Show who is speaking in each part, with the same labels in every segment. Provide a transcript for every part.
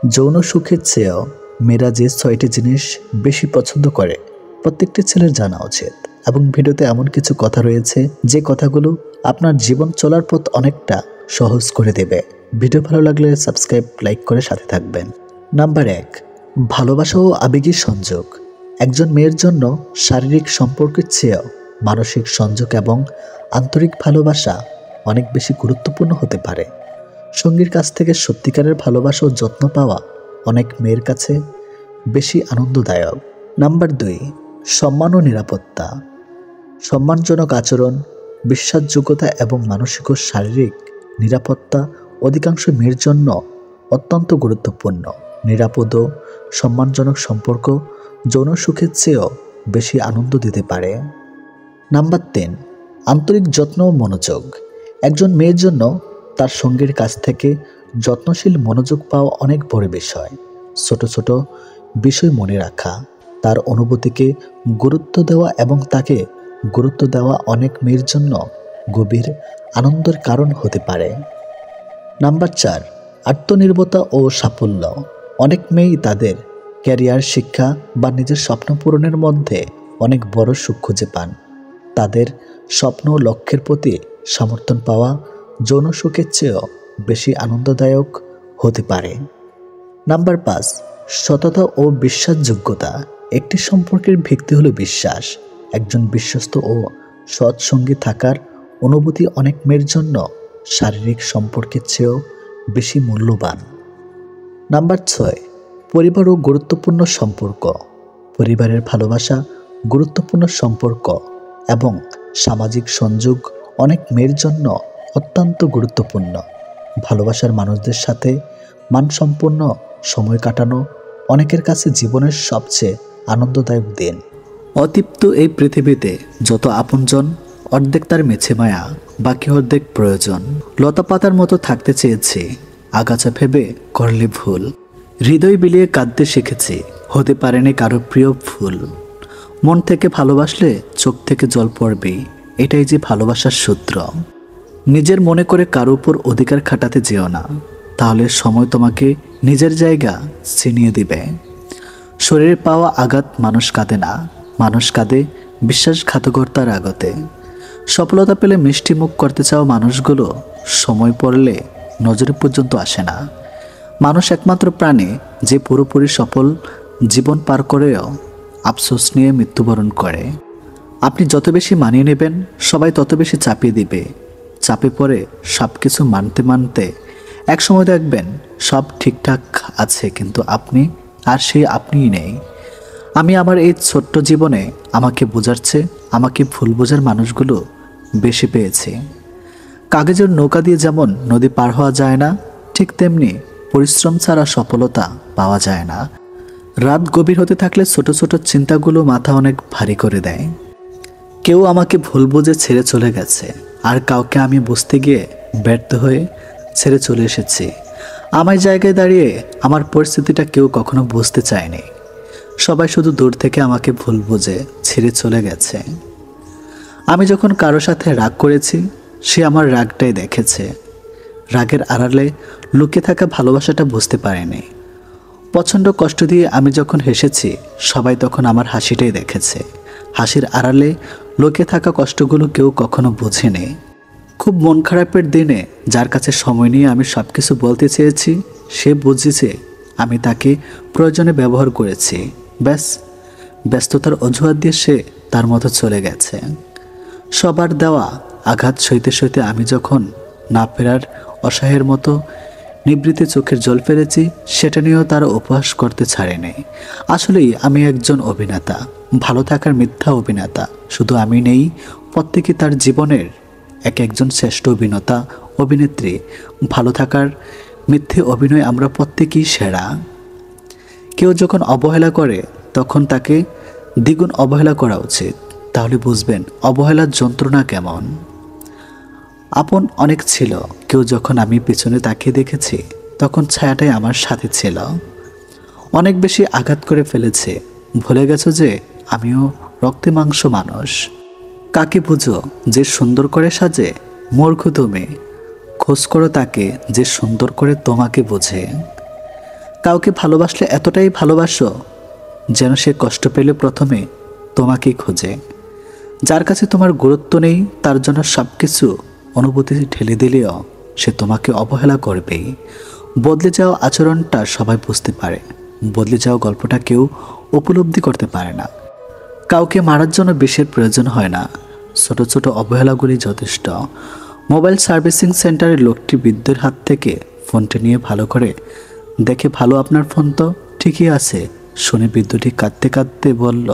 Speaker 1: যৌন সুখের চেয়েও মেয়েরা যে ৬টি জিনিস বেশি পছন্দ করে প্রত্যেকটি ছেলের জানা উচিত। এবং ভিডিওতে এমন কিছু কথা রয়েছে যে কথাগুলো আপনার জীবন চলার পথ অনেকটা সহজ করে দেবে। ভিডিও ভালো লাগলে সাবস্ক্রাইব, লাইক করে সাথে থাকবেন। নাম্বার ১, ভালোবাসা ও আবেগের সংযোগ। একজন মেয়ের জন্য শারীরিক সম্পর্কের চেয়েও মানসিক সংযোগ এবং আন্তরিক ভালোবাসা অনেক বেশি গুরুত্বপূর্ণ হতে পারে। সঙ্গীর কাছ থেকে সত্যিকারের ভালোবাসা ও যত্ন পাওয়া অনেক মেয়ের কাছে বেশি আনন্দদায়ক। নাম্বার ২, সম্মান ও নিরাপত্তা। সম্মানজনক আচরণ, বিশ্বাসযোগ্যতা এবং মানসিক ও শারীরিক নিরাপত্তা অধিকাংশ মেয়ের জন্য অত্যন্ত গুরুত্বপূর্ণ। নিরাপদ ও সম্মানজনক সম্পর্ক যৌন সুখের চেয়েও বেশি আনন্দ দিতে পারে। নাম্বার ৩, আন্তরিক যত্ন ও মনোযোগ। একজন মেয়ের জন্য তার সঙ্গীর কাছ থেকে যত্নশীল মনোযোগ পাওয়া অনেক বড় বিষয়। ছোট ছোট বিষয় মনে রাখা, তার অনুভূতিকে গুরুত্ব দেওয়া এবং তাকে গুরুত্ব দেওয়া অনেক মেয়ের জন্য গভীর আনন্দের কারণ হতে পারে। নাম্বার ৪, আত্মনির্ভরতা ও সাফল্য। অনেক মেয়েই তাদের ক্যারিয়ার, শিক্ষা বা নিজের স্বপ্ন পূরণের মধ্যে অনেক বড় সুখ খুঁজে পান। তাদের স্বপ্ন ও লক্ষ্যের প্রতি সমর্থন পাওয়া যৌন সুখের চেয়েও বেশি আনন্দদায়ক হতে পারে। নাম্বার ৫, সততা ও বিশ্বাসযোগ্যতা। একটি সম্পর্কের ভিত্তি হলো বিশ্বাস। একজন বিশ্বস্ত ও সৎ সঙ্গী থাকার অনুভূতি অনেক মেয়ের জন্য শারীরিক সম্পর্কের চেয়েও বেশি মূল্যবান। নাম্বার ৬, পরিবার ও গুরুত্বপূর্ণ সম্পর্ক। পরিবারের ভালোবাসা, গুরুত্বপূর্ণ সম্পর্ক এবং সামাজিক সংযোগ অনেক মেয়ের জন্য অত্যন্ত গুরুত্বপূর্ণ। ভালোবাসার মানুষদের সাথে মানসম্পন্ন সময় কাটানো অনেকের কাছে জীবনের সবচেয়ে আনন্দদায়ক দিন। অতৃপ্ত এই পৃথিবীতে যত আপনজন, অর্ধেক তার মেছে মায়া, বাকি অর্ধেক প্রয়োজন। লতা পাতার মতো থাকতে চেয়েছি, আগাছা ভেবে করলে ভুল। হৃদয় বিলিয়ে কাঁদতে শিখেছি, হতে পারেনি কারো প্রিয় ফুল। মন থেকে ভালোবাসলে চোখ থেকে জল পড়বে, এটাই যে ভালোবাসার সূত্র। নিজের মনে করে কারো উপর অধিকার খাটাতে যেও না, তাহলে সময় তোমাকে নিজের জায়গা ছিনিয়ে দিবে। শরীরে পাওয়া আঘাত মানুষ কাঁদে না, মানুষ কাঁদে বিশ্বাসঘাতকতার আগতে। সফলতা পেলে মিষ্টি মুখ করতে চাও মানুষগুলো সময় পড়লে নজরে পর্যন্ত আসে না। মানুষ একমাত্র প্রাণী যে পুরোপুরি সফল জীবন পার করেও আফসোস নিয়ে মৃত্যুবরণ করে। আপনি যত বেশি মানিয়ে নেবেন, সবাই তত বেশি চাপিয়ে দিবে। চাপে পড়ে সব কিছু মানতে মানতে একসময় দেখবেন সব ঠিকঠাক আছে, কিন্তু আপনি আর সেই আপনিই নেই। আমি আমার এই ছোট্ট জীবনে আমাকে বোঝার চেয়ে আমাকে ভুল বোঝার মানুষগুলো বেশি পেয়েছি। কাগজের নৌকা দিয়ে যেমন নদী পার হওয়া যায় না, ঠিক তেমনি পরিশ্রম ছাড়া সফলতা পাওয়া যায় না। রাত গভীর হতে থাকলে ছোট ছোট চিন্তাগুলো মাথা অনেক ভারী করে দেয়। কেউ আমাকে ভুল বুঝে ছেড়ে চলে গেছে, আর কাউকে আমি বুঝতে গিয়ে ব্যর্থ হয়ে ছেড়ে চলে এসেছি। আমার জায়গায় দাঁড়িয়ে আমার পরিস্থিতিটা কেউ কখনো বুঝতে চায়নি। সবাই শুধু দূর থেকে আমাকে ভুল বুঝে ছেড়ে চলে গেছে। আমি যখন কারো সাথে রাগ করেছি, সে আমার রাগটাই দেখেছে। রাগের আড়ালে লুকিয়ে থাকা ভালোবাসাটা বুঝতে পারেনি। প্রচণ্ড কষ্ট দিয়ে আমি যখন হেসেছি, সবাই তখন আমার হাসিটাই দেখেছে। হাসির আড়ালে লুকিয়ে থাকা কষ্টগুলো কেউ কখনো বোঝেনি। খুব মন খারাপের দিনে যার কাছে সময় নিয়ে আমি সব কিছু বলতে চেয়েছি, সে বুঝেছে আমি তাকে প্রয়োজনে ব্যবহার করেছি। ব্যাস, ব্যস্ততার অজুহাত দিয়ে সে তার মতো চলে গেছে। সবার দেওয়া আঘাত সইতে সইতে আমি যখন না ফেরার অসহায়ের মতো নিবৃত্তে চোখের জল ফেলেছি, সেটা নিয়েও তারা উপহাস করতে ছাড়েনি। আসলেই আমি একজন অভিনেতা, ভালো থাকার মিথ্যা অভিনেতা। শুধু আমি নেই, প্রত্যেকে তার জীবনের একজন শ্রেষ্ঠ অভিনেতা, অভিনেত্রী। ভালো থাকার মিথ্যে অভিনয় আমরা প্রত্যেকেই সেরা। কেউ যখন অবহেলা করে, তখন তাকে দ্বিগুণ অবহেলা করা উচিত। তাহলে বুঝবেন অবহেলার যন্ত্রণা কেমন। আপন অনেক ছিল, কেউ যখন আমি পিছনে তাকিয়ে দেখেছি, তখন ছায়াটাই আমার সাথে ছিল। অনেক বেশি আঘাত করে ফেলেছে, ভুলে গেছো যে আমিও রক্তে মাংস মানুষ। কাকে বুঝো যে সুন্দর করে সাজে? মূর্খ তুমি। খোঁজ করো তাকে যে সুন্দর করে তোমাকে বোঝে। কাউকে ভালোবাসলে এতটাই ভালোবাসো যেন সে কষ্ট পেলে প্রথমে তোমাকেই খোঁজে। যার কাছে তোমার গুরুত্ব নেই তার জন্য সব কিছু অনুভূতি ঠেলে দিলেও সে তোমাকে অবহেলা করবেই। বদলে যাওয়া আচরণটা সবাই বুঝতে পারে, বদলে যাওয়া গল্পটা কেউ উপলব্ধি করতে পারে না। কাউকে মারার জন্য বিষের প্রয়োজন হয় না, ছোট ছোট অবহেলাগুলি যথেষ্ট। মোবাইল সার্ভিসিং সেন্টারের লোকটি বৃদ্ধের হাত থেকে ফোনটি নিয়ে ভালো করে দেখে, ভালো আপনার ফোন তো ঠিকই আছে। শুনে বৃদ্ধটি কাঁদতে কাঁদতে বলল,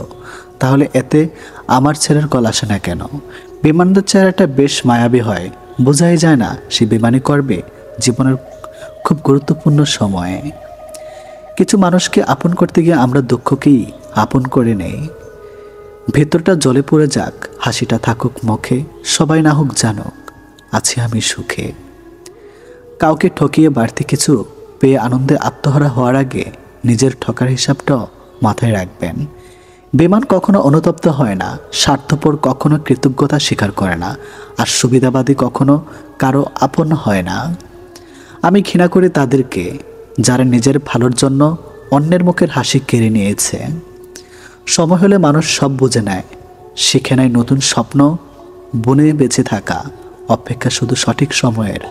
Speaker 1: তাহলে এতে আমার ছেলের কল আসে না কেন? বিমানদের চেহারাটা বেশ মায়াবী হয়, বোঝাই যায় না সে বেমানি করবে জীবনের খুব গুরুত্বপূর্ণ সময়ে। কিছু মানুষকে আপন করতে গিয়ে আমরা দুঃখকেই আপন করে নেই। ভেতরটা জ্বলে পড়ে যাক, হাসিটা থাকুক মুখে, সবাই না হোক জানুক আছি আমি সুখে। কাউকে ঠকিয়ে বাড়তি কিছু পেয়ে আনন্দে আত্মহারা হওয়ার আগে নিজের ঠকার হিসাবটাও মাথায় রাখবেন। বেমান কখনো অনুতপ্ত হয় না, স্বার্থপর কখনো কৃতজ্ঞতা স্বীকার করে না, আর সুবিধাবাদী কখনো কারো আপন হয় না। আমি ঘৃণা করি তাদেরকে যারা নিজের ভালোর জন্য অন্যের মুখের হাসি কেড়ে নিয়েছে। সময় হলে মানুষ সব বুঝে নেয়, শিখে নেয় নতুন স্বপ্ন বনে বেঁচে থাকা, অপেক্ষা শুধু সঠিক সময়ের।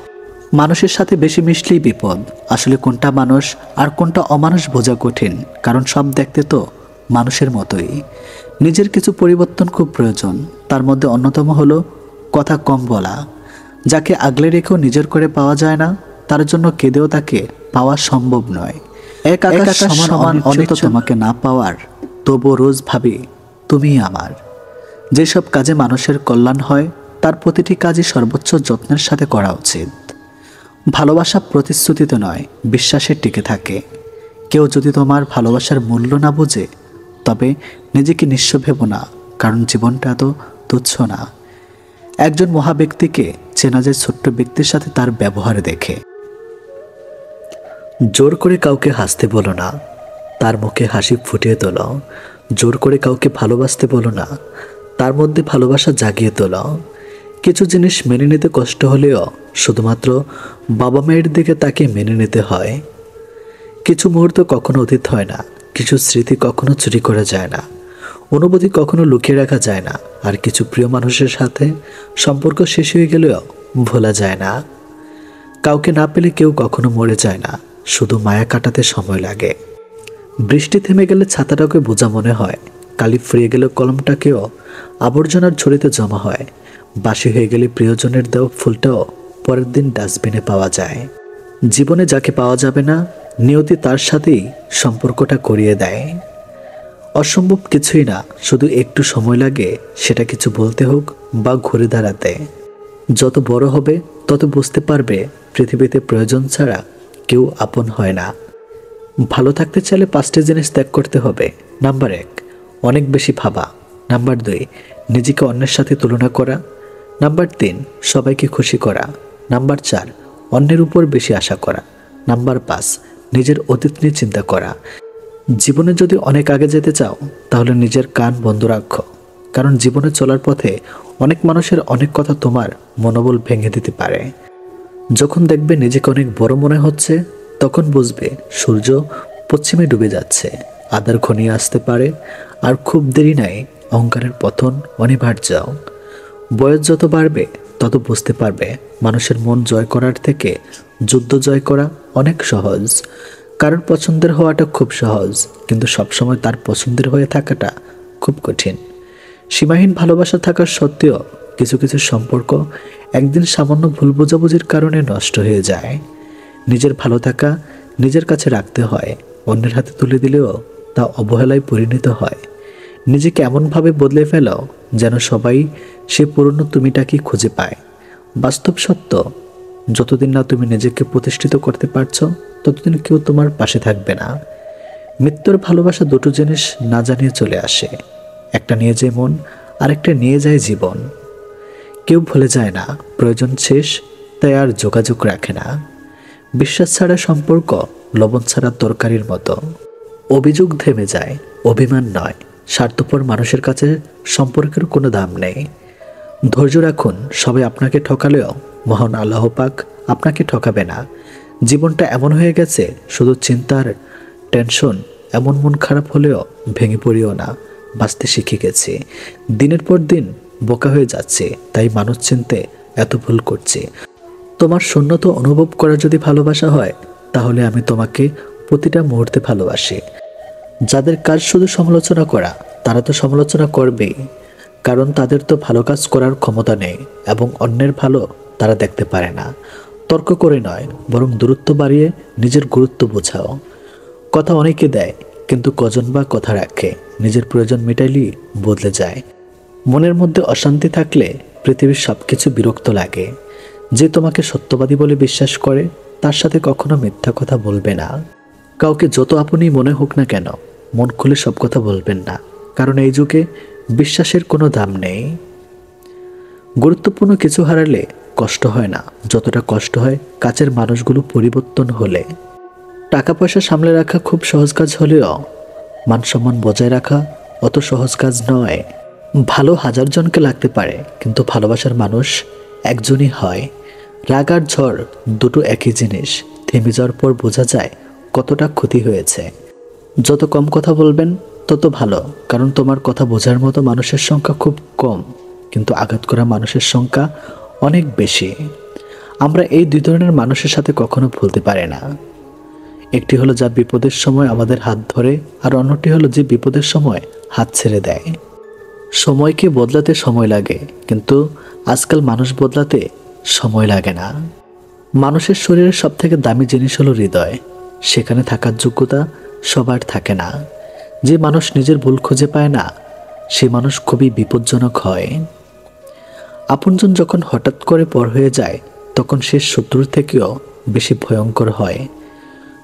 Speaker 1: মানুষের সাথে বেশি মিশলেই বিপদ। আসলে কোনটা মানুষ আর কোনটা অমানুষ বোঝা কঠিন, কারণ সব দেখতে তো মানুষের মতোই। নিজের কিছু পরিবর্তন খুব প্রয়োজন, তার মধ্যে অন্যতম হলো কথা কম বলা। যাকে আগলে রেখেও নিজের করে পাওয়া যায় না, তার জন্য কেঁদেও তাকে পাওয়া সম্ভব নয়। এক আকাশ সমান অনেক তোমাকে না পাওয়ার, তবুও রোজ ভাবি তুমিই আমার। যেসব কাজে মানুষের কল্যাণ হয় তার প্রতিটি কাজই সর্বোচ্চ যত্নের সাথে করা উচিত। ভালোবাসা প্রতিশ্রুতিতে নয়, বিশ্বাসে টিকে থাকে। কেউ যদি তোমার ভালোবাসার মূল্য না বোঝে তবে নিজেকে নিঃস্ব ভেবো না, কারণ জীবনটা এত তুচ্ছ না। একজন মহাব্যক্তিকে চেনা যায় ছোট্ট ব্যক্তির সাথে তার ব্যবহার দেখে। জোর করে কাউকে হাসতে বলো না, তার মুখে হাসি ফুটিয়ে তোলো। জোর করে কাউকে ভালোবাসতে বলো না, তার মধ্যে ভালোবাসা জাগিয়ে তোলো। কিছু জিনিস মেনে নিতে কষ্ট হলেও শুধুমাত্র বাবা মায়ের দিকে তাকে মেনে নিতে হয়। কিছু মুহূর্ত কখনো অতীত হয় না, কিছু স্মৃতি কখনো চুরি করা যায় না, অনুভূতি কখনো লুকিয়ে রাখা যায় না, আর কিছু প্রিয় মানুষের সাথে সম্পর্ক শেষ হয়ে গেলেও ভোলা যায় না। কাউকে না পেলে কেউ কখনো মরে যায় না, শুধু মায়া কাটাতে সময় লাগে। বৃষ্টি থেমে গেলে ছাতাটাকে বোঝা মনে হয়, কালি ফুরিয়ে গেলে কলমটাকেও আবর্জনার ঝুড়িতে জমা হয়। বাসি হয়ে গেলে প্রিয়জনের দেওয়া ফুলটাও পরের দিন ডাস্টবিনে পাওয়া যায়। জীবনে যাকে পাওয়া যাবে না, নিয়তি তার সাথেই সম্পর্কটা করিয়ে দেয়। অসম্ভব কিছুই না, শুধু একটু সময় লাগে সেটা কিছু বলতে হোক বা ঘুরে দাঁড়াতে। যত বড় হবে তত বুঝতে পারবে পৃথিবীতে প্রয়োজন ছাড়া কেউ আপন হয় না। ভালো থাকতে চাইলে 5টি জিনিস ত্যাগ করতে হবে। নাম্বার 1, অনেক বেশি ভাবা। নাম্বার 2, নিজেকে অন্যের সাথে তুলনা করা। নাম্বার 3, সবাইকে খুশি করা। নাম্বার 4, অন্যের উপর বেশি আশা করা। নাম্বার 5, নিজের অতীত নিয়ে চিন্তা করা। জীবনে যদি অনেক আগে যেতে চাও তাহলে নিজের কান বন্ধ রাখো, কারণ জীবনে চলার পথে অনেক মানুষের অনেক কথা তোমার মনোবল ভেঙে দিতে পারে। যখন দেখবে নিজেকে অনেক বড় মনে হচ্ছে তখন বুঝবে সূর্য পশ্চিমে ডুবে যাচ্ছে, আঁধার ঘনিয়ে আসতে পারে, আর খুব দেরি নাই, অহংকারের পতন অনিবার্য। বয়স যত বাড়বে তত বুঝতে পারবে মানুষের মন জয় করার থেকে যুদ্ধ জয় করা অনেক সহজ। কারোর পছন্দের হওয়াটা খুব সহজ, কিন্তু সবসময় তার পছন্দের হয়ে থাকাটা খুব কঠিন। সীমাহীন ভালোবাসা থাকার সত্ত্বেও কিছু কিছু সম্পর্ক একদিন সামান্য ভুল বোঝাবুঝির কারণে নষ্ট হয়ে যায়। নিজের ভালো থাকা নিজের কাছে রাখতে হয়, অন্যের হাতে তুলে দিলেও তা অবহেলায় পরিণত হয়। নিজেকে এমনভাবে বদলে ফেলো যেন সবাই সে পুরনো তুমিটাকেই খুঁজে পায়। বাস্তব সত্য, যতদিন না তুমি নিজেকে প্রতিষ্ঠিত করতে পারছো ততদিন কেউ তোমার পাশে থাকবে না। মৃত্যুর ভালোবাসা দুটো জিনিস না জানিয়ে চলে আসে, একটা নিয়ে যায় মন, আরেকটা নিয়ে যায় জীবন। কেউ ভুলে যায় না, প্রয়োজন শেষ তাই আর যোগাযোগ রাখে না। বিশ্বাস ছাড়া সম্পর্ক লবণ ছাড়া তরকারির মতো। অভিযোগ থেমে যায়, অভিমান নয়। স্বার্থপর মানুষের কাছে সম্পর্কের কোনো দাম নেই। ধৈর্য রাখুন, সবাই আপনাকে ঠকালেও মহান আল্লাহ পাক আপনাকে ঠকাবে না। জীবনটা এমন হয়ে গেছে শুধু চিন্তার টেনশন, এমন মন খারাপ হলেও ভেঙে পড়িও না। বাঁচতে শিখে গেছি, দিনের পর দিন বোকা হয়ে যাচ্ছে, তাই মানুষ চিনতে এত ভুল করছি। তোমার শূন্যতা অনুভব করা যদি ভালোবাসা হয়, তাহলে আমি তোমাকে প্রতিটা মুহূর্তে ভালোবাসি। যাদের কাজ শুধু সমালোচনা করা, তারা তো সমালোচনা করবেই, কারণ তাদের তো ভালো কাজ করার ক্ষমতা নেই এবং অন্যের ভালো তারা দেখতে পারে না। তর্ক করে নয়, বরং দূরত্ব বাড়িয়ে নিজের গুরুত্ব বোঝাও। কথা অনেকে দেয়, কিন্তু কজন বা কথা রাখে? নিজের প্রয়োজন মেটাইলেই বদলে যায়। মনের মধ্যে অশান্তি থাকলে পৃথিবীর সব কিছু বিরক্ত লাগে। যে তোমাকে সত্যবাদী বলে বিশ্বাস করে, তার সাথে কখনো মিথ্যা কথা বলবে না। কাউকে যত আপনই মনে হোক না কেন, মন খুলে সব কথা বলবেন না, কারণ এই যুগে বিশ্বাসের কোনো দাম নেই। গুরুত্বপূর্ণ কিছু হারালে কষ্ট হয় না, যতটা কষ্ট হয় কাছের মানুষগুলো পরিবর্তন হলে। টাকা পয়সা সামলে রাখা খুব সহজ কাজ হলেও মান সম্মান বজায় রাখা অত সহজ কাজ নয়। ভালো হাজার জনকে লাগতে পারে, কিন্তু ভালোবাসার মানুষ একজনই হয়। রাগ আর ঝড় দুটো একই জিনিস, থেমে যাওয়ার পর বোঝা যায় কতটা ক্ষতি হয়েছে। যত কম কথা বলবেন তত ভালো, কারণ তোমার কথা বোঝার মতো মানুষের সংখ্যা খুব কম, কিন্তু আঘাত করা মানুষের সংখ্যা অনেক বেশি। আমরা এই দুই ধরনের মানুষের সাথে কখনো ভুলতে পারি না। একটি হলো যা বিপদের সময় আমাদের হাত ধরে, আর অন্যটি হলো যে বিপদের সময় হাত ছেড়ে দেয়। সময়কে বদলাতে সময় লাগে, কিন্তু আজকাল মানুষ বদলাতে সময় লাগে না। মানুষের শরীরের সব থেকে দামি জিনিস হলো হৃদয়। সেখানে থাকার যোগ্যতা সবার থাকে না। যে মানুষ নিজের ভুল খুঁজে পায় না, সে মানুষ খুবই বিপজ্জনক হয়। আপনজন যখন হঠাৎ করে পর হয়ে যায়, তখন সে শত্রুর থেকেও বেশি ভয়ঙ্কর হয়।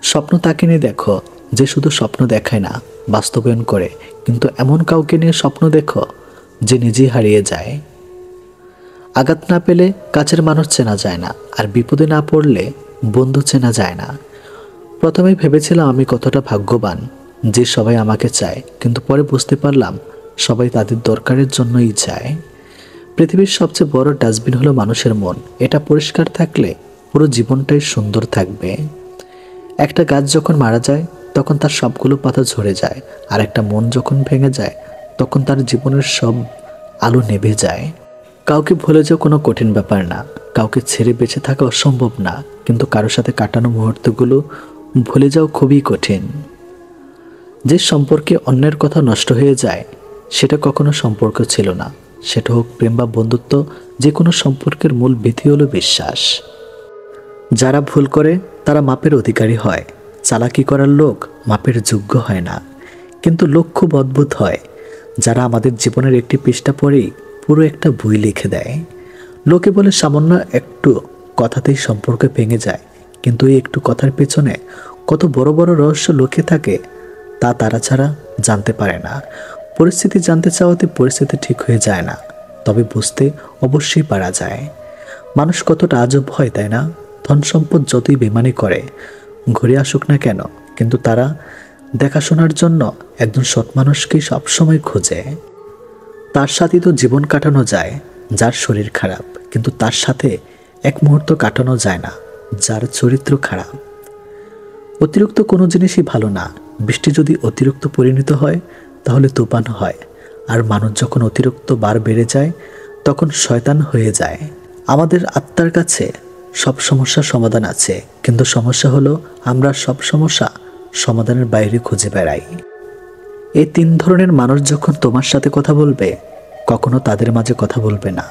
Speaker 1: স্বপ্ন তাকে নিয়ে দেখো যে শুধু স্বপ্ন দেখায় না, বাস্তবায়ন করে। কিন্তু এমন কাউকে নিয়ে স্বপ্ন দেখো যে নিজেই হারিয়ে যায়। আঘাত না পেলে কাছের মানুষ চেনা যায় না, আর বিপদে না পড়লে বন্ধু চেনা যায় না। প্রথমে ভেবেছিলাম আমি কতটা ভাগ্যবান যে সবাই আমাকে চায়, কিন্তু পরে বুঝতে পারলাম সবাই তাদের দরকারের জন্যই চায়। পৃথিবীর সবচেয়ে বড় ডাস্টবিন হলো মানুষের মন। এটা পরিষ্কার থাকলে পুরো জীবনটাই সুন্দর থাকবে। একটা গাছ যখন মারা যায়, তখন তার সবগুলো পাতা ঝরে যায়, আর একটা মন যখন ভেঙে যায়, তখন তার জীবনের সব আলো নেভে যায়। কাউকে ভুলে যাওয়া কোনো কঠিন ব্যাপার না, কাউকে ছেড়ে বেঁচে থাকা অসম্ভব না, কিন্তু কারোর সাথে কাটানো মুহূর্তগুলো ভুলে যাওয়া খুবই কঠিন। যে সম্পর্কে অন্যের কথা নষ্ট হয়ে যায়, সেটা কখনো সম্পর্ক ছিল না। সেটা হোক প্রেম বা বন্ধুত্ব, যে কোনো সম্পর্কের মূল ভিত্তি হলো বিশ্বাস। যারা ভুল করে তারা মাপের অধিকারী হয়। চালাকি করার লোক মাপের যোগ্য হয় না। কিন্তু লোক খুব অদ্ভুত হয়, যারা আমাদের জীবনের একটি পৃষ্ঠা পড়েই পুরো একটা বই লিখে দেয়। লোকে বলে সামান্য একটু কথাতেই সম্পর্ক ভেঙে যায়, কিন্তু এই একটু কথার পেছনে কত বড় বড় রহস্য লুকিয়ে থাকে তা তারা ছাড়া জানতে পারে না। পরিস্থিতি জানতে চাওয়াতে পরিস্থিতি ঠিক হয়ে যায় না, তবে বুঝতে অবশ্যই পারা যায়। মানুষ কতটা আজব হয়, তাই না? ধন সম্পদ যতই বেমানি করে, ঘুরে আসুক না কেন, কিন্তু তারা দেখাশোনার জন্য একজন সৎ মানুষকেই সবসময় খোঁজে। তার সাথে তো জীবন কাটানো যায় যার শরীর খারাপ, কিন্তু তার সাথে এক মুহূর্ত কাটানো যায় না যার চরিত্র খারাপ। অতিরিক্ত কোনো জিনিসই ভালো না। বৃষ্টি যদি অতিরিক্ত পরিণত হয়, তাহলে তুফান হয়। আর মানুষ যখন অতিরিক্ত বার বেড়ে যায়, তখন শয়তান হয়ে যায়। আমাদের আত্মার কাছে সব সমস্যার সমাধান আছে, কিন্তু সমস্যা হলো আমরা সব সমস্যা সমাধানের বাইরে খুঁজে বেড়াই। এই তিন ধরনের মানুষ যখন তোমার সাথে কথা বলবে, কখনো তাদের মাঝে কথা বলবে না।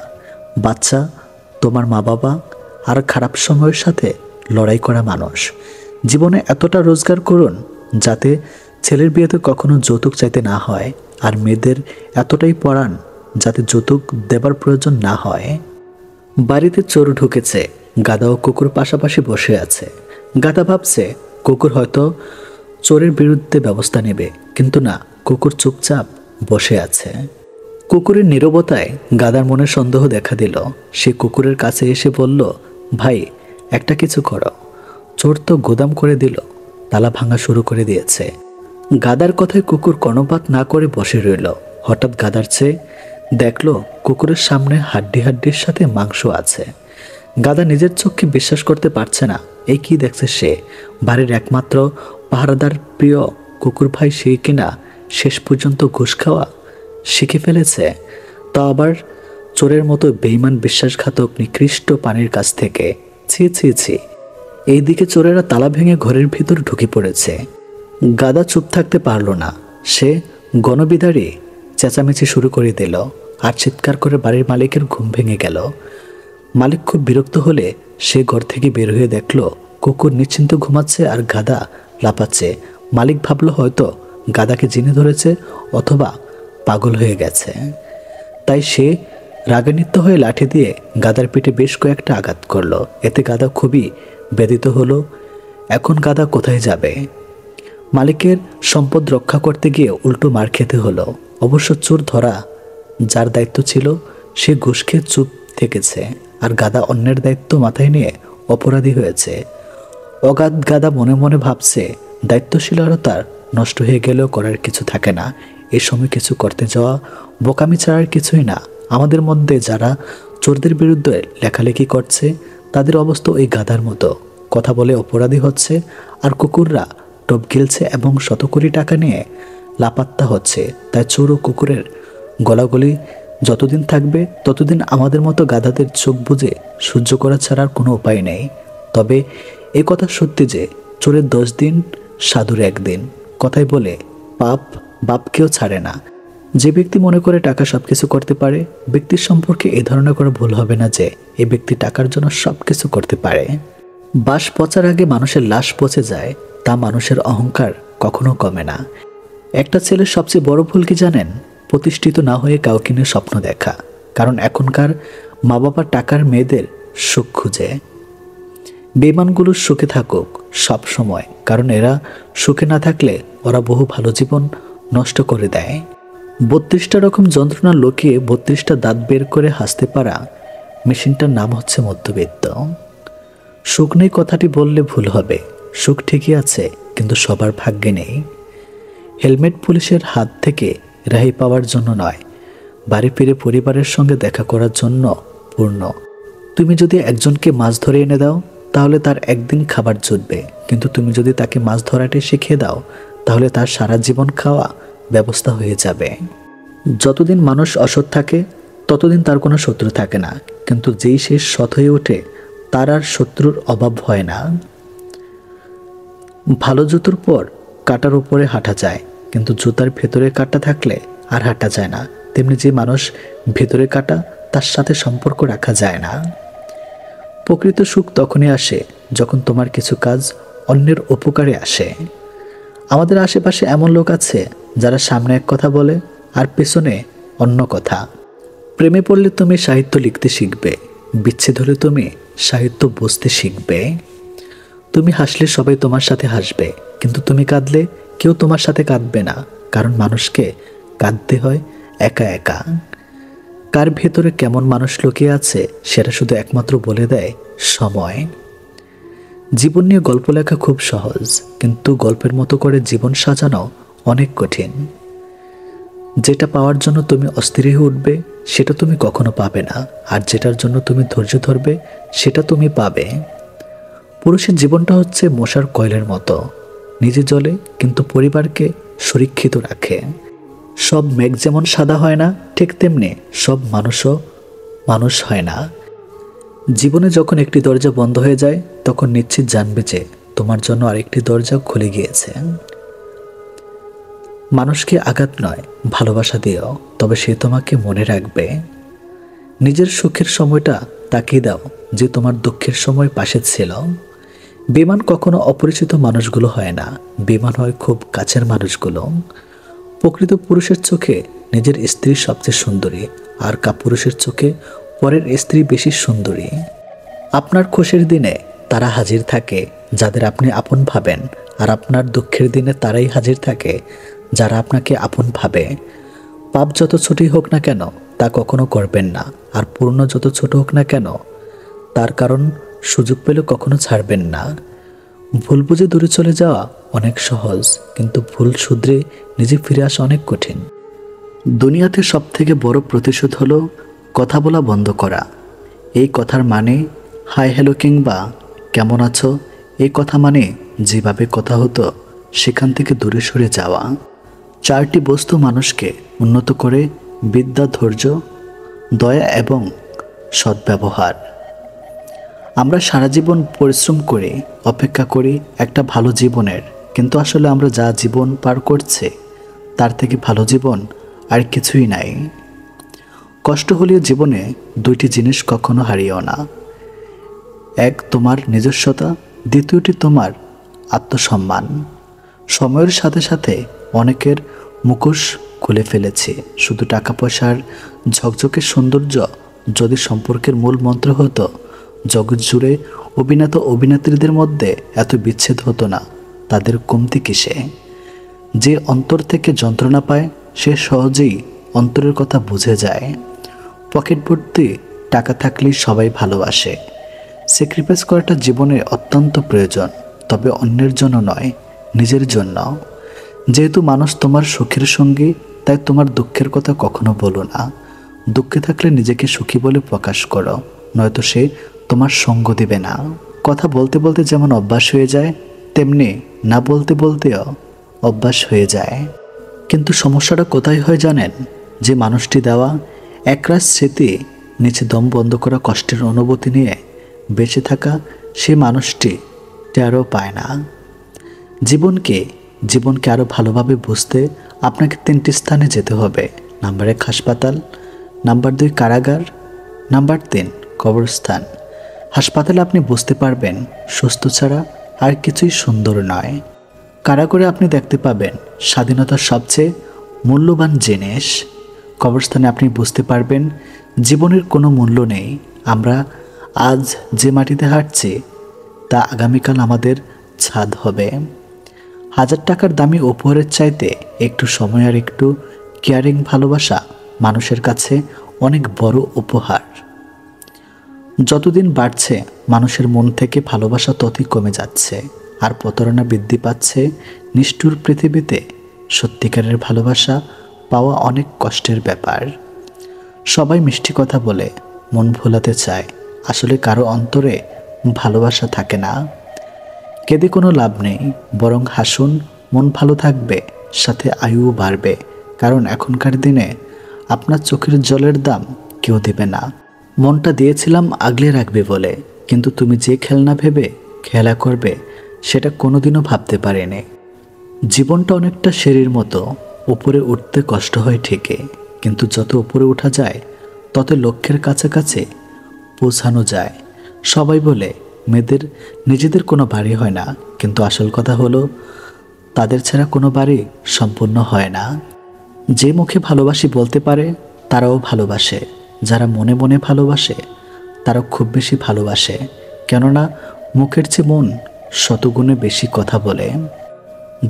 Speaker 1: বাচ্চা, তোমার মা বাবা, আর খারাপ সময়ের সাথে লড়াই করা মানুষ। জীবনে এতটা রোজগার করুন যাতে ছেলের বিয়েতে কখনো যৌতুক চাইতে না হয়, আর মেয়েদের এতটাই পড়ান যাতে যৌতুক দেবার প্রয়োজন না হয়। বাড়িতে চোর ঢুকেছে, গাধা ও কুকুর পাশাপাশি বসে আছে। গাধা ভাবছে কুকুর হয়তো চোরের বিরুদ্ধে ব্যবস্থা নেবে, কিন্তু না, কুকুর চুপচাপ বসে আছে। কুকুরের নীরবতায় গাধার মনে সন্দেহ দেখা দিল। সে কুকুরের কাছে এসে বলল, ভাই, একটা কিছু করো। চোর তো গোদাম করে দিল, তালা ভাঙা শুরু করে দিয়েছে। গাধার কথায় কুকুর কর্ণপাত না করে বসে রইল। হঠাৎ গাধার চেয়ে দেখলো কুকুরের সামনে হাড্ডির সাথে মাংস আছে। গাধা নিজের চোখকে বিশ্বাস করতে পারছে না। এই কি দেখছে সে? বাড়ির একমাত্র পাহারাদার প্রিয় কুকুর ভাই সেই কিনা শেষ পর্যন্ত ঘুষ খাওয়া শিখে ফেলেছে, তা আবার চোরের মতো বেঈমান বিশ্বাসঘাতক নিকৃষ্ট প্রাণীর কাছ থেকে। ছি ছি ছি। এইদিকে চোরেরা তালা ভেঙে ঘরের ভিতর ঢুকে পড়েছে। গাদা চুপ থাকতে পারল না, সে গণবিদারী চেঁচামেচি শুরু করে দিল আর চিৎকার করে বাড়ির মালিকের ঘুম ভেঙে গেল। মালিক খুব বিরক্ত হলে সে ঘর থেকে বের হয়ে দেখল কুকুর নিশ্চিন্ত ঘুমাচ্ছে আর গাদা লাপাচ্ছে। মালিক ভাবল হয়তো গাদাকে জিনে ধরেছে অথবা পাগল হয়ে গেছে, তাই সে রাগান্বিত হয়ে লাঠি দিয়ে গাদার পিঠে বেশ কয়েকটা আঘাত করল। এতে গাদা খুবই ব্যথিত হলো। এখন গাদা কোথায় যাবে? মালিকের সম্পদ রক্ষা করতে গিয়ে উল্টো মার খেতে হলো। অবশ্য চোর ধরা যার দায়িত্ব ছিল সে ঘুষ খেয়ে চুপ থেকেছে, আর গাদা অন্যের দায়িত্ব মাথায় নিয়ে অপরাধী হয়েছে। অগাধ গাদা মনে মনে ভাবছে দায়িত্বশীলতার নষ্ট হয়ে গেলেও করার কিছু থাকে না। এই সময় কিছু করতে যাওয়া বোকামি ছাড়ার কিছুই না। আমাদের মধ্যে যারা চোরদের বিরুদ্ধে লেখালেখি করছে তাদের অবস্থা ওই গাদার মতো, কথা বলে অপরাধী হচ্ছে, আর কুকুররা টপ গিলছে এবং শত কোটি টাকা নিয়ে লাপাত্তা হচ্ছে। তাই চোর ও কুকুরের গলাগলি যতদিন থাকবে ততদিন আমাদের মতো গাধাদের চোখ বুজে সহ্য করা ছাড়ার কোনো উপায় নেই। তবে এ কথা সত্যি যে চোরের 10 দিন সাধুর 1 দিন, কথাই বলে পাপ বাপকেও ছাড়ে না। যে ব্যক্তি মনে করে টাকা সবকিছু করতে পারে, ব্যক্তির সম্পর্কে এই ধারণা করা ভুল হবে না যে এই ব্যক্তি টাকার জন্য সবকিছু করতে পারে। বাস পচার আগে মানুষের লাশ পচে যায়, তা মানুষের অহংকার কখনো কমে না। একটা ছেলের সবচেয়ে বড় ভুল কি জানেন? প্রতিষ্ঠিত না হয়ে কাউকে নিয়ে স্বপ্ন দেখা। কারণ এখনকার মা বাবা টাকার মেয়েদের সুখ খুঁজে। বেঈমানগুলো সুখে থাকুক সব সময়, কারণ এরা সুখে না থাকলে ওরা বহু ভালো জীবন নষ্ট করে দেয়। 32টা রকম যন্ত্রণা লুকিয়ে 32টা দাঁত বের করে হাসতে পারা মেশিনটার নাম হচ্ছে মধ্যবিত্ত। সুখ নেই কথাটি বললে ভুল হবে। সুখ ঠিকই আছে, কিন্তু সবার ভাগ্যে নেই। হেলমেট পুলিশের হাত থেকে রেহাই পাওয়ার জন্য নয়, বাড়ি ফিরে পরিবারের সঙ্গে দেখা করার জন্য পূর্ণ। তুমি যদি একজনকে মাছ ধরে এনে দাও তাহলে তার একদিন খাবার জুটবে, কিন্তু তুমি যদি তাকে মাছ ধরাটাই শিখিয়ে দাও তাহলে তার সারা জীবন খাওয়া ব্যবস্থা হয়ে যাবে। যতদিন মানুষ অসৎ থাকে ততদিন তার কোনো শত্রু থাকে না, কিন্তু যেই সে সৎ হয়ে ওঠে তার আর শত্রুর অভাব হয় না। ভালো জুতোর পর কাটার উপরে হাঁটা যায়, কিন্তু জুতার ভেতরে কাটা থাকলে আর হাঁটা যায় না। তেমনি যে মানুষ ভেতরে কাটা তার সাথে সম্পর্ক রাখা যায় না। প্রকৃত সুখ তখনই আসে যখন তোমার কিছু কাজ অন্যের উপকারে আসে। আমাদের আশেপাশে এমন লোক আছে যারা সামনে এক কথা বলে আর পেছনে অন্য কথা। প্রেমে পড়লে তুমি সাহিত্য লিখতে শিখবে, বিচ্ছেদ হলে তুমি সাহিত্য বুঝতে শিখবে। তুমি হাসলে সবাই তোমার সাথে হাসবে, কিন্তু তুমি কাঁদলে কেউ তোমার সাথে কাঁদবে না, কারণ মানুষকে কাঁদতে হয় একা একা। কার ভেতরে কেমন মানুষ লুকিয়ে আছে সেটা শুধু একমাত্র বলে দেয় সময়। জীবন নিয়ে গল্প লেখা খুব সহজ, কিন্তু গল্পের মতো করে জীবন সাজানো অনেক কঠিন। যেটা পাওয়ার জন্য তুমি অস্থির হয়ে উঠবে সেটা তুমি কখনো পাবে না, আর যেটার জন্য তুমি ধৈর্য ধরবে সেটা তুমি পাবে। পুরুষের জীবনটা হচ্ছে মশার কয়েলের মতো, নিজে জ্বলে কিন্তু পরিবারকে সুরক্ষিত রাখে। সব মেঘ যেমন সাদা হয় না, ঠিক তেমনি সব মানুষও মানুষ হয় না। জীবনে যখন একটি দরজা বন্ধ হয়ে যায় তখন নিশ্চিত জানবে যে তোমার জন্য আরেকটি দরজা খুলে গিয়েছে। মানুষকে আঘাত নয় ভালোবাসা দিও, তবে সে তোমাকে মনে রাখবে। নিজের সুখের সময়টা তাকিয়ে দাও যে তোমার দুঃখের সময় পাশে ছিল। বেঈমান কখনো অপরিচিত মানুষগুলো হয় না, বেঈমান হয় খুব কাছের মানুষগুলো। প্রকৃত পুরুষের চোখে নিজের স্ত্রী সবচেয়ে সুন্দরী, আর কাপুরুষের চোখে পরের স্ত্রী বেশি সুন্দরী। আপনার খুশির দিনে তারা হাজির থাকে যাদের আপনি আপন ভাবেন, আর আপনার দুঃখের দিনে তারাই হাজির থাকে যারা আপনাকে আপন ভাবে। পাপ যত ছোটই হোক না কেন তা কখনো করবেন না, আর পূর্ণ যত ছোট হোক না কেন তার কারণ সুযোগ পেলে কখনো ছাড়বেন না। ভুল বুঝে দূরে চলে যাওয়া অনেক সহজ, কিন্তু ভুল শুধরে নিজে ফিরে আসা অনেক কঠিন। দুনিয়াতে সব থেকে বড় প্রতিশোধ হলো কথা বলা বন্ধ করা। এই কথার মানে হাই হ্যালো কিংবা কেমন আছো, এই কথা মানে যেভাবে কথা হতো সেখান থেকে দূরে সরে যাওয়া। 4টি বস্তু মানুষকে উন্নত করে: বিদ্যা, ধৈর্য, দয়া এবং সদ্ব্যবহার। আমরা সারা জীবন পরিশ্রম করে অপেক্ষা করি একটা ভালো জীবনের, কিন্তু আসলে আমরা যা জীবন পার করছে তার থেকে ভালো জীবন আর কিছুই নাই। কষ্ট হলেও জীবনে 2টি জিনিস কখনো হারিও না। এক, তোমার নিজস্বতা, দ্বিতীয়টি তোমার আত্মসম্মান। সময়ের সাথে সাথে অনেকের মুখোশ খুলে ফেলেছে। শুধু টাকা পয়সার ঝকঝকে সৌন্দর্য যদি সম্পর্কের মূল মন্ত্র হতো, জগৎ জুড়ে অভিনেত্রীদের মধ্যে এত বিচ্ছেদ হতো না। তাদের কমতি কিসে? যে অন্তর থেকে যন্ত্রণা পায় সে সহজেই অন্তরের কথা বুঝে যায়। পকেট ভর্তি টাকা থাকলেই সবাই ভালোবাসে। স্যাক্রিফাইস করাটা জীবনে অত্যন্ত প্রয়োজন, তবে অন্যের জন্য নয়, নিজের জন্য। যেহেতু মানুষ তোমার সুখের সঙ্গী, তাই তোমার দুঃখের কথা কখনো বলো না। দুঃখে থাকলে নিজেকে সুখী বলে প্রকাশ করো, নয়তো সে তোমার সঙ্গ দেবে না। কথা বলতে বলতে যেমন অভ্যাস হয়ে যায়, তেমনি না বলতে বলতেও অভ্যাস হয়ে যায়। কিন্তু সমস্যাটা কোথায় হয় জানেন? যে মানুষটি দেওয়া একরাশ স্মৃতি, নিচে দম বন্ধ করা কষ্টের অনুভূতি নিয়ে বেঁচে থাকা সেই মানুষটি টেরও পায় না। জীবনকে আরও ভালোভাবে বুঝতে আপনাকে 3টি স্থানে যেতে হবে। নাম্বার 1 হাসপাতাল, নাম্বার 2 কারাগার, নাম্বার 3 কবরস্থান। হাসপাতালে আপনি বুঝতে পারবেন সুস্থ ছাড়া আর কিছুই সুন্দর নয়। কারাগারে আপনি দেখতে পাবেন স্বাধীনতার সবচেয়ে মূল্যবান জিনিস। কবরস্থানে আপনি বুঝতে পারবেন জীবনের কোনো মূল্য নেই। আমরা আজ যে মাটিতে হাঁটছি তা আগামীকাল আমাদের ছাদ হবে। 1000 টাকার দামি উপহারের চাইতে একটু সময় আর একটু কেয়ারিং ভালোবাসা মানুষের কাছে অনেক বড় উপহার। যতদিন বাড়ছে মানুষের মন থেকে ভালোবাসা ততই কমে যাচ্ছে, আর প্রতারণা বৃদ্ধি পাচ্ছে। নিষ্ঠুর পৃথিবীতে সত্যিকারের ভালোবাসা পাওয়া অনেক কষ্টের ব্যাপার। সবাই মিষ্টি কথা বলে মন ভোলাতে চায়, আসলে কারো অন্তরে ভালোবাসা থাকে না। কেঁদে কোনো লাভ নেই, বরং হাসুন, মন ভালো থাকবে, সাথে আয়ুও বাড়বে। কারণ এখনকার দিনে আপনার চোখের জলের দাম কেউ দেবে না। মনটা দিয়েছিলাম আগলে রাখবে বলে, কিন্তু তুমি যে খেলনা ভেবে খেলা করবে সেটা কোনোদিনও ভাবতে পারেনি। জীবনটা অনেকটা সিঁড়ির মতো, উপরে উঠতে কষ্ট হয় ঠিকই, কিন্তু যত উপরে ওঠা যায় তত লক্ষ্যের কাছাকাছি পৌঁছানো যায়। সবাই বলে মেয়েদের নিজেদের কোনো বাড়ি হয় না, কিন্তু আসল কথা হলো তাদের ছাড়া কোনো বাড়ি সম্পূর্ণ হয় না। যে মুখে ভালোবাসি বলতে পারে তারাও ভালোবাসে, যারা মনে মনে ভালোবাসে তারা খুব বেশি ভালোবাসে, কেননা মুখের চেয়ে মন শতগুণে বেশি কথা বলে।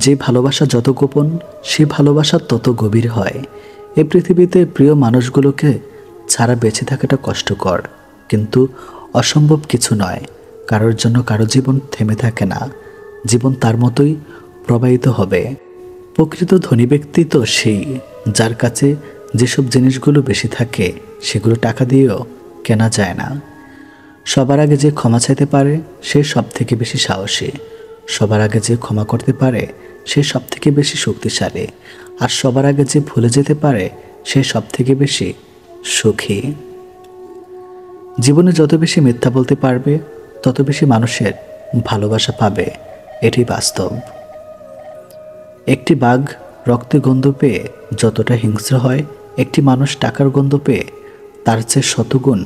Speaker 1: যে ভালোবাসা যত গোপন, সে ভালোবাসা তত গভীর হয়। এই পৃথিবীতে প্রিয় মানুষগুলোকে ছাড়া বেঁচে থাকাটা কষ্টকর, কিন্তু অসম্ভব কিছু নয়। কারোর জন্য কারো জীবন থেমে থাকে না, জীবন তার মতোই প্রবাহিত হবে। প্রকৃত ধনী ব্যক্তি তো সেই, যার কাছে যেসব জিনিসগুলো বেশি থাকে সেগুলো টাকা দিয়েও কেনা যায় না। সবার আগে যে ক্ষমা চাইতে পারে সে সব থেকে বেশি সাহসী। সবার আগে যে ক্ষমা করতে পারে সে সব থেকে বেশি শক্তিশালী। আর সবার আগে যে ভুলে যেতে পারে সে সব থেকে বেশি সুখী। জীবনে যত বেশি মিথ্যা বলতে পারবে তত বেশি মানুষের ভালোবাসা পাবে, এটি বাস্তব। একটি বাঘ রক্তে গন্ধ পেয়ে যতটা হিংস্র হয়, একটি মানুষ টাকার গন্ধ পেয়ে তার চেয়ে শতগুণ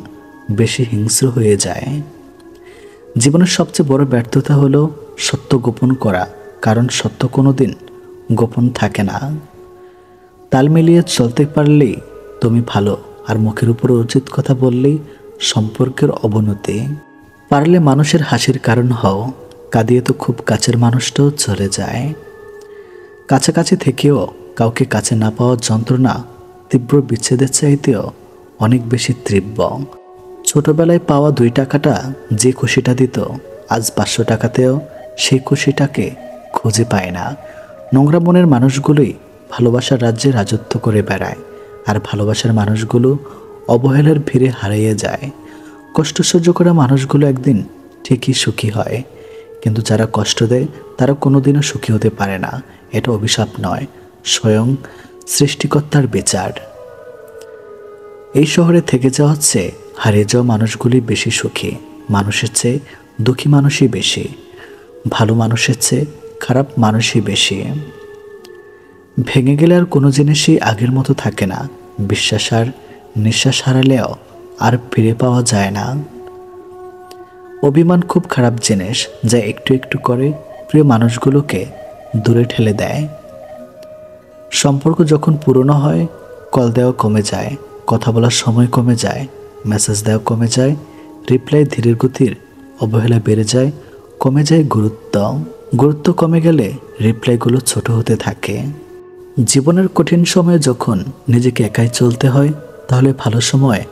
Speaker 1: বেশি হিংস্র হয়ে যায়। জীবনের সবচেয়ে বড় ব্যর্থতা হলো সত্য গোপন করা, কারণ সত্য কোনোদিন গোপন থাকে না। তাল মিলিয়ে চলতে পারলেই তুমি ভালো, আর মুখের উপর উচিত কথা বললেই সম্পর্কের অবনতি। পারলে মানুষের হাসির কারণ হও, কাঁদিয়ে তো খুব কাছের মানুষটাও চলে যায়। কাছাকাছি থেকেও কাউকে কাছে না পাওয়ার যন্ত্রণা তীব্র বিচ্ছেদের চাইতেও অনেক বেশি তীব্র। ছোটবেলায় পাওয়া 2 টাকাটা যে খুশিটা দিত, আজ 500 টাকাতেও সেই খুশিটাকে খুঁজে পায় না। নোংরা মনের মানুষগুলোই ভালোবাসার রাজ্যে রাজত্ব করে বেড়ায়, আর ভালোবাসার মানুষগুলো অবহেলার ভিড়ে হারিয়ে যায়। কষ্ট সহ্য করা মানুষগুলো একদিন ঠিকই সুখী হয়, কিন্তু যারা কষ্ট দেয় তারা কোনোদিনও সুখী হতে পারে না। এটা অভিশাপ নয়, স্বয়ং সৃষ্টিকর্তার বিচার। এই শহরে থেকে যাওয়া হচ্ছে হারিয়ে যাওয়া মানুষগুলি বেশি সুখী, মানুষের চেয়ে দুঃখী মানুষই বেশি, ভালো মানুষের চেয়ে খারাপ মানুষই বেশি। ভেঙে গেলে আর কোনো জিনিসই আগের মতো থাকে না, বিশ্বাস আর নিঃশ্বাস হারালেও আর ফিরে পাওয়া যায় না। অভিমান খুব খারাপ জিনিস, যা একটু একটু করে প্রিয় মানুষগুলোকে দূরে ঠেলে দেয়। সম্পর্ক যখন পুরনো হয়, কল দেওয়া কমে যায়, কথা বলার সময় কমে যায়, মেসেজ দেওয়া কমে যায়, রিপ্লাই ধীরের গতির, অবহেলা বেড়ে যায়, কমে যায় গুরুত্ব কমে গেলে রিপ্লাইগুলো ছোট হতে থাকে। জীবনের কঠিন সময়ে যখন নিজেকে একাই চলতে হয়, তাহলে ভালো সময়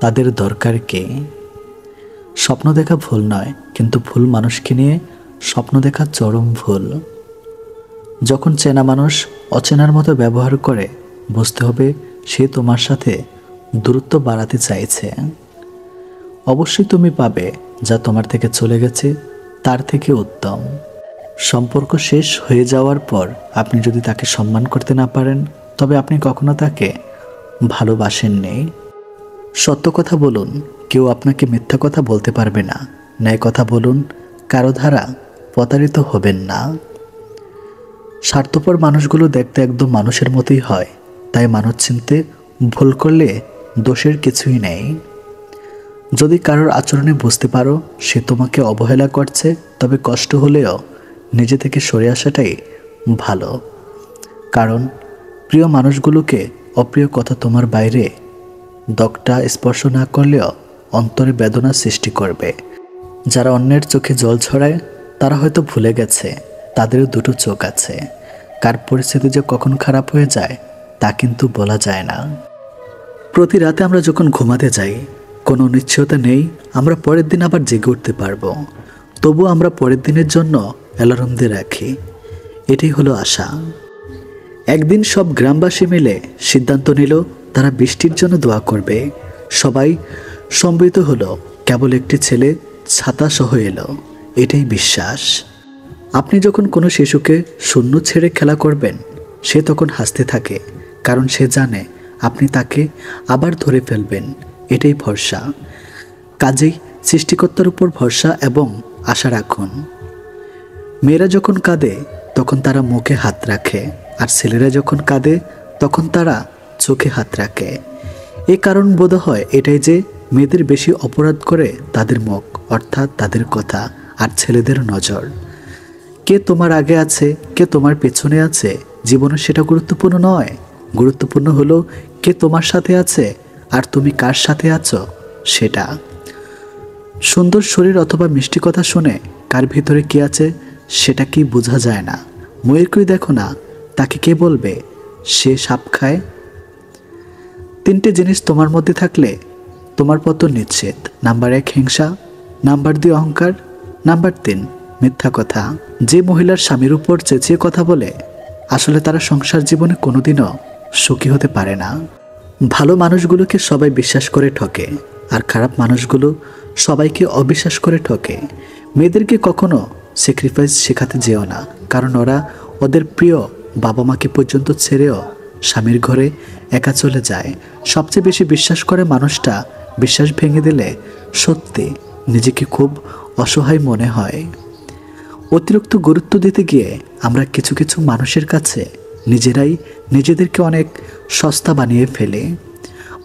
Speaker 1: তাদের দরকার কে? স্বপ্ন দেখা ভুল নয়, কিন্তু ভুল মানুষকে নিয়ে স্বপ্ন দেখা চরম ভুল। যখন চেনা মানুষ অচেনার মতো ব্যবহার করে, বুঝতে হবে সে তোমার সাথে দূরত্ব বাড়াতে চাইছে। অবশ্যই তুমি পাবে যা তোমার থেকে চলে গেছে তার থেকে উত্তম। সম্পর্ক শেষ হয়ে যাওয়ার পর আপনি যদি তাকে সম্মান করতে না পারেন, তবে আপনি কখনো তাকে ভালোবাসেননি। সত্য কথা বলুন, কেউ আপনাকে মিথ্যা কথা বলতে পারবে না। ন্যায় কথা বলুন, কারো দ্বারা প্রতারিত হবেন না। স্বার্থপর মানুষগুলো দেখতে একদম মানুষের মতোই হয়, তাই মানুষ চিনতে ভুল করলে দোষের কিছুই নেই। যদি কারোর আচরণে বুঝতে পারো সে তোমাকে অবহেলা করছে, তবে কষ্ট হলেও নিজে থেকে সরে আসাটাই ভালো। কারণ প্রিয় মানুষগুলোকে অপ্রিয় কথা তোমার বাইরে দগটা স্পর্শ না করলেও অন্তরে বেদনা সৃষ্টি করবে। যারা অন্যের চোখে জল ছড়ায় তারা হয়তো ভুলে গেছে তাদেরও দুটো চোখ আছে। কার পরিস্থিতি যে কখন খারাপ হয়ে যায় তা কিন্তু বলা যায় না। প্রতি রাতে আমরা যখন ঘুমাতে যাই, কোনো নিশ্চয়তা নেই আমরা পরের দিন আবার জেগে উঠতে পারবো। তবু আমরা পরের দিনের জন্য অ্যালার্ম দিয়ে রাখি, এটাই হলো আশা। একদিন সব গ্রামবাসী মিলে সিদ্ধান্ত নিল তারা বৃষ্টির জন্য দোয়া করবে। সবাই সম্মিলিত হলো, কেবল একটি ছেলে ছাতা সহ এলো। এটাই বিশ্বাস। আপনি যখন কোনো শিশুকে শূন্য ছেড়ে খেলা করবেন, সে তখন হাসতে থাকে, কারণ সে জানে আপনি তাকে আবার ধরে ফেলবেন। এটাই ভরসা। কাজেই সৃষ্টিকর্তার উপর ভরসা এবং আশা রাখুন। মেয়েরা যখন কাঁদে তখন তারা মুখে হাত রাখে, আর ছেলেরা যখন কাঁদে তখন তারা চোখে হাত রাখে। এই কারণ বোধ হয় এটাই যে মেয়েদের বেশি অপরাধ করে তাদের মুখ, অর্থাৎ তাদের কথা, আর ছেলেদের নজর। কে তোমার আগে আছে, কে তোমার পেছনে আছে, জীবনে সেটা গুরুত্বপূর্ণ নয়। গুরুত্বপূর্ণ হলো কে তোমার সাথে আছে আর তুমি কার সাথে আছো সেটা। সুন্দর শরীর অথবা মিষ্টি কথা শুনে কার ভিতরে কি আছে সেটা কি বোঝা যায় না। ময়ূরকেই দেখো না, তাকে কে বলবে সে সাপ খায়? তিনটে জিনিস তোমার মধ্যে থাকলে তোমার পতন নিশ্চিত। নাম্বার 1 হিংসা, নাম্বার 2 অহংকার, নাম্বার 3 মিথ্যা কথা। যে মহিলার স্বামীর উপর চেঁচিয়ে কথা বলে, আসলে তারা সংসার জীবনে কোনোদিনও সুখী হতে পারে না। ভালো মানুষগুলোকে সবাই বিশ্বাস করে ঠকে, আর খারাপ মানুষগুলো সবাইকে অবিশ্বাস করে ঠকে। মেয়েদেরকে কখনো স্যাক্রিফাইস শেখাতে যেও না, কারণ ওরা ওদের প্রিয় বাবা মাকে পর্যন্ত ছেড়েও স্বামীর ঘরে একা চলে যায়। সবচেয়ে বেশি বিশ্বাস করে মানুষটা বিশ্বাস ভেঙে দিলে সত্যি নিজেকে খুব অসহায় মনে হয়। অতিরিক্ত গুরুত্ব দিতে গিয়ে আমরা কিছু কিছু মানুষের কাছে নিজেরাই নিজেদেরকে অনেক সস্তা বানিয়ে ফেলে।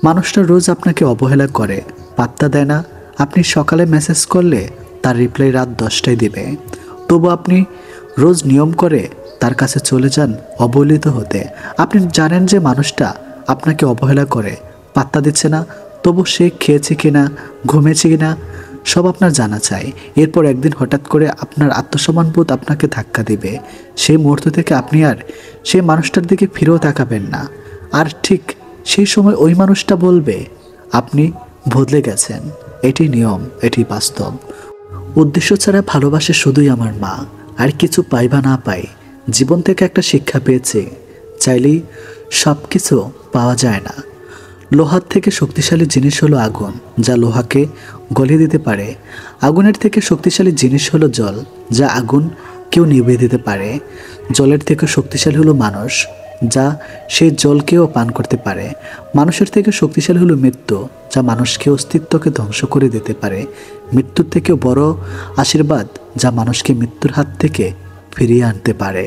Speaker 1: মানুষটা রোজ আপনাকে অবহেলা করে, পাত্তা দেয় না। আপনি সকালে মেসেজ করলে তার রিপ্লাই রাত 10টায় দিবে, তবু আপনি রোজ নিয়ম করে তার কাছে চলে যান অবহেলিত হতে। আপনি জানেন যে মানুষটা আপনাকে অবহেলা করে, পাত্তা দিচ্ছে না, তবু সে খেয়েছে কিনা, ঘুমিয়েছে কিনা সব আপনার জানা চাই। এরপর একদিন হঠাৎ করে আপনার আত্মসম্মানবোধ আপনাকে ধাক্কা দিবে। সেই মুহূর্ত থেকে আপনি আর সেই মানুষটার দিকে ফিরেও তাকাবেন না। আর ঠিক সেই সময় ওই মানুষটা বলবে আপনি বদলে গেছেন। এটি নিয়ম, এটি বাস্তব। উদ্দেশ্য ছাড়া ভালোবাসে শুধুই আমার মা। আর কিছু পাই বা না পাই, জীবন থেকে একটা শিক্ষা পেয়েছে, চাইলেই সব কিছু পাওয়া যায় না। লোহার থেকে শক্তিশালী জিনিস হলো আগুন, যা লোহাকে গলিয়ে দিতে পারে। আগুনের থেকে শক্তিশালী জিনিস হলো জল, যা আগুন কেউ নিভিয়ে দিতে পারে। জলের থেকে শক্তিশালী হলো মানুষ, যা সেই জলকেও পান করতে পারে। মানুষের থেকে শক্তিশালী হলো মৃত্যু, যা মানুষকে অস্তিত্বকে ধ্বংস করে দিতে পারে। মৃত্যুর থেকেও বড় আশীর্বাদ, যা মানুষকে মৃত্যুর হাত থেকে ফিরিয়ে আনতে পারে।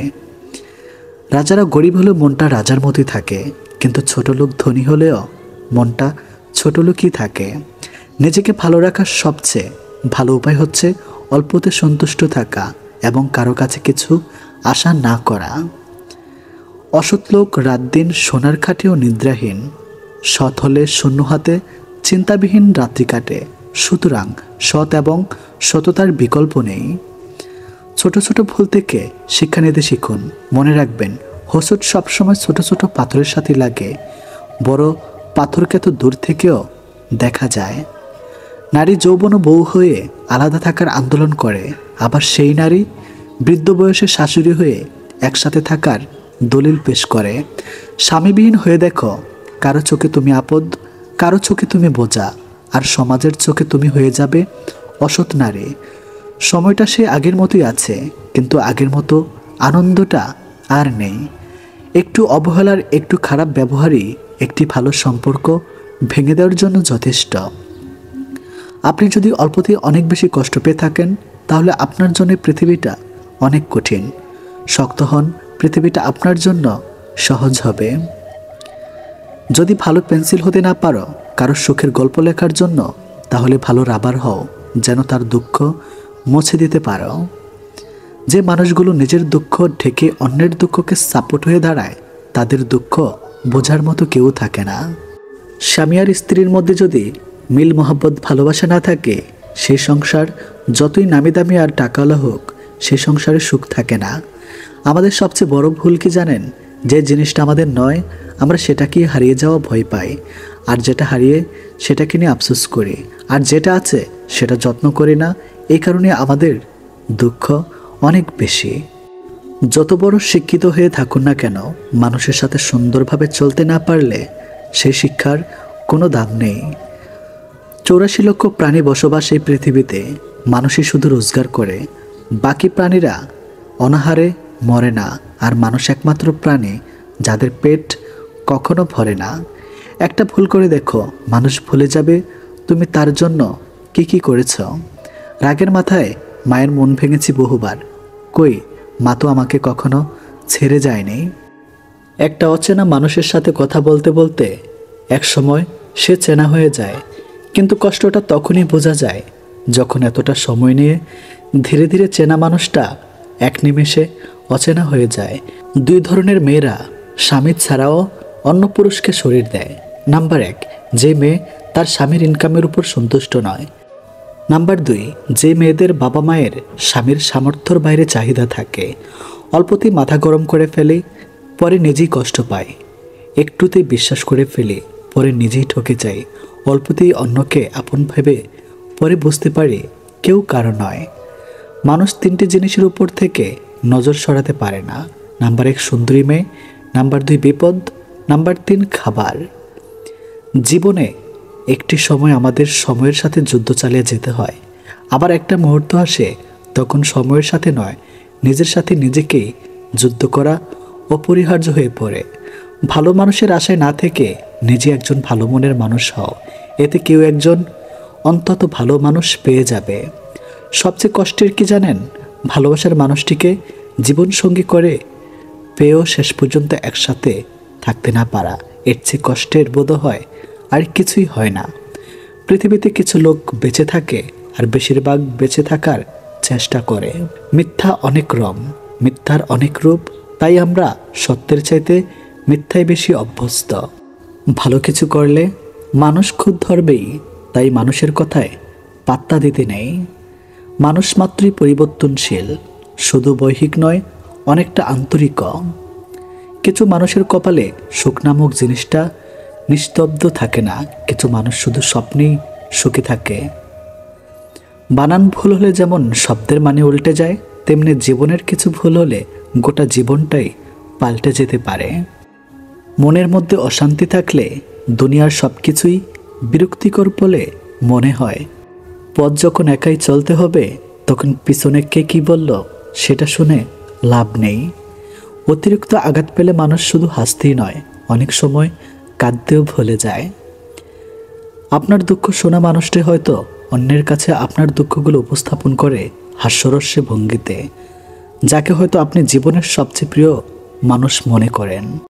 Speaker 1: রাজারা গরিব হলেও মনটা রাজার মতোই থাকে, কিন্তু ছোট লোক ধনী হলেও মনটা ছোট লোকই থাকে। নিজেকে ভালো রাখার সবচেয়ে ভালো উপায় হচ্ছে অল্পতে সন্তুষ্ট থাকা এবং কারো কাছে কিছু আশা না করা। অসৎ লোক রাত দিন সোনার খাটেও নিদ্রাহীন, সৎ হলে শূন্য হাতে চিন্তাবিহীন রাত্রি কাটে। সুতরাং সৎ এবং সততার বিকল্প নেই। ছোট ছোট ভুল থেকে শিক্ষা নিতে শিখুন। মনে রাখবেন, হোঁচট সবসময় ছোট ছোট পাথরের সাথে লাগে, বড় পাথরকে তো দূর থেকেও দেখা যায়। নারী যৌবন ও বউ হয়ে আলাদা থাকার আন্দোলন করে, আবার সেই নারী বৃদ্ধ বয়সে শাশুড়ি হয়ে একসাথে থাকার দলিল পেশ করে। স্বামীবিহীন হয়ে দেখো, কারো চোখে তুমি আপদ, কারো চোখে তুমি বোঝা, আর সমাজের চোখে তুমি হয়ে যাবে অসৎ নারী। সময়টা সে আগের মতোই আছে, কিন্তু আগের মতো আনন্দটা আর নেই। একটু অবহেলার, একটু খারাপ ব্যবহারই একটি ভালো সম্পর্ক ভেঙে দেওয়ার জন্য যথেষ্ট। আপনি যদি অল্পতেই অনেক বেশি কষ্ট পেয়ে থাকেন, তাহলে আপনার জন্য পৃথিবীটা অনেক কঠিন। শক্ত হন, পৃথিবীটা আপনার জন্য সহজ হবে। যদি ভালো পেন্সিল হতে না পারো কারো সুখের গল্প লেখার জন্য, তাহলে ভালো রাবার হও, যেন তার দুঃখ মুছে দিতে পারো। যে মানুষগুলো নিজের দুঃখ ঢেকে অন্যের দুঃখকে সাপোর্ট হয়ে দাঁড়ায়, তাদের দুঃখ বোঝার মতো কেউ থাকে না। স্বামী আর স্ত্রীর মধ্যে যদি মিল মহব্বত ভালোবাসা না থাকে, সেই সংসার যতই নামি দামি আর টাকাওয়ালা হোক, সেই সংসারে সুখ থাকে না। আমাদের সবচেয়ে বড় ভুল কি জানেন? যে জিনিসটা আমাদের নয়, আমরা সেটাকে হারিয়ে যাওয়া ভয় পাই, আর যেটা হারিয়ে সেটাকে নিয়ে আফসোস করি, আর যেটা আছে সেটা যত্ন করি না। এই কারণে আমাদের দুঃখ অনেক বেশি। যত বড় শিক্ষিত হয়ে থাকুন না কেন, মানুষের সাথে সুন্দরভাবে চলতে না পারলে সেই শিক্ষার কোনো দাম নেই। 84 লক্ষ প্রাণী বসবাস এই পৃথিবীতে। মানুষই শুধু রোজগার করে, বাকি প্রাণীরা অনাহারে মরে না। আর মানুষ একমাত্র প্রাণী যাদের পেট কখনো ভরে না। একটা ভুল করে দেখো, মানুষ ভুলে যাবে তুমি তার জন্য কি কি করেছ। রাগের মাথায় মায়ের মন ভেঙেছি বহুবার, কই মা তো আমাকে কখনো ছেড়ে যায়নি। একটা অচেনা মানুষের সাথে কথা বলতে বলতে এক সময় সে চেনা হয়ে যায়, কিন্তু কষ্টটা তখনই বোঝা যায় যখন এতটা সময় নিয়ে ধীরে ধীরে চেনা মানুষটা এক নিমেষে অচেনা হয়ে যায়। 2 ধরনের মেয়েরা স্বামী ছাড়াও অন্য পুরুষকে শরীর দেয়। নাম্বার 1, যে মেয়ে তার স্বামীর ইনকামের উপর সন্তুষ্ট নয়। নাম্বার 2, যে মেয়েদের বাবা মায়ের স্বামীর সামর্থ্যর বাইরে চাহিদা থাকে। অল্পতেই মাথা গরম করে ফেলে, পরে নিজেই কষ্ট পায়। একটুতেই বিশ্বাস করে ফেলে, পরে নিজেই ঠকে যায়। অল্পতেই অন্যকে আপন ভেবে, পরে বুঝতে পারে কেউ কারো নয়। মানুষ 3টে জিনিসের উপর থেকে নজর সরাতে পারে না। নাম্বার 1 সুন্দরী মেয়ে, নাম্বার 2 বিপদ, নাম্বার 3 খাবার। জীবনে একটি সময় আমাদের সময়ের সাথে যুদ্ধ চালিয়ে যেতে হয়, আবার একটা মুহূর্ত আসে তখন সময়ের সাথে নয়, নিজের সাথে নিজেকেই যুদ্ধ করা অপরিহার্য হয়ে পড়ে। ভালো মানুষের আশায় না থেকে নিজে একজন ভালো মনের মানুষ হও, এতে কেউ একজন অন্তত ভালো মানুষ পেয়ে যাবে। সবচেয়ে কষ্টের কি জানেন? ভালোবাসার মানুষটিকে জীবনসঙ্গী করে পেয়েও শেষ পর্যন্ত একসাথে থাকতে না পারা। এর চেয়ে কষ্টের বোধ হয় আর কিছুই হয় না। পৃথিবীতে কিছু লোক বেঁচে থাকে, আর বেশিরভাগ বেঁচে থাকার চেষ্টা করে। মিথ্যা অনেক রং, মিথ্যার অনেক রূপ, তাই আমরা সত্যের চাইতে মিথ্যায় বেশি অভ্যস্ত। ভালো কিছু করলে মানুষ খুদ ধরবেই, তাই মানুষের কথায় পাত্তা দিতে নেই। মানুষ মাত্রই পরিবর্তনশীল, শুধু বৈহিক নয়, অনেকটা আন্তরিক। কিছু মানুষের কপালে সুখ নামক জিনিসটা নিস্তব্ধ থাকে না, কিছু মানুষ শুধু স্বপ্নেই সুখী থাকে। বানান ভুল হলে যেমন শব্দের মানে উল্টে যায়, তেমনি জীবনের কিছু ভুল হলে গোটা জীবনটাই পাল্টে যেতে পারে। মনের মধ্যে অশান্তি থাকলে দুনিয়ার সব কিছুই বিরক্তিকর বলে মনে হয়। পথ যখন একাই চলতে হবে তখন পিছনে কে কী বলল সেটা শুনে লাভ নেই। অতিরিক্ত আঘাত পেলে মানুষ শুধু হাসতেই নয়, অনেক সময় কাঁদতেও ভুলে যায়। আপনার দুঃখ শোনা মানুষটি হয়তো অন্যের কাছে আপনার দুঃখগুলো উপস্থাপন করে হাস্যরস্যে ভঙ্গিতে, যাকে হয়তো আপনি জীবনের সবচেয়ে প্রিয় মানুষ মনে করেন।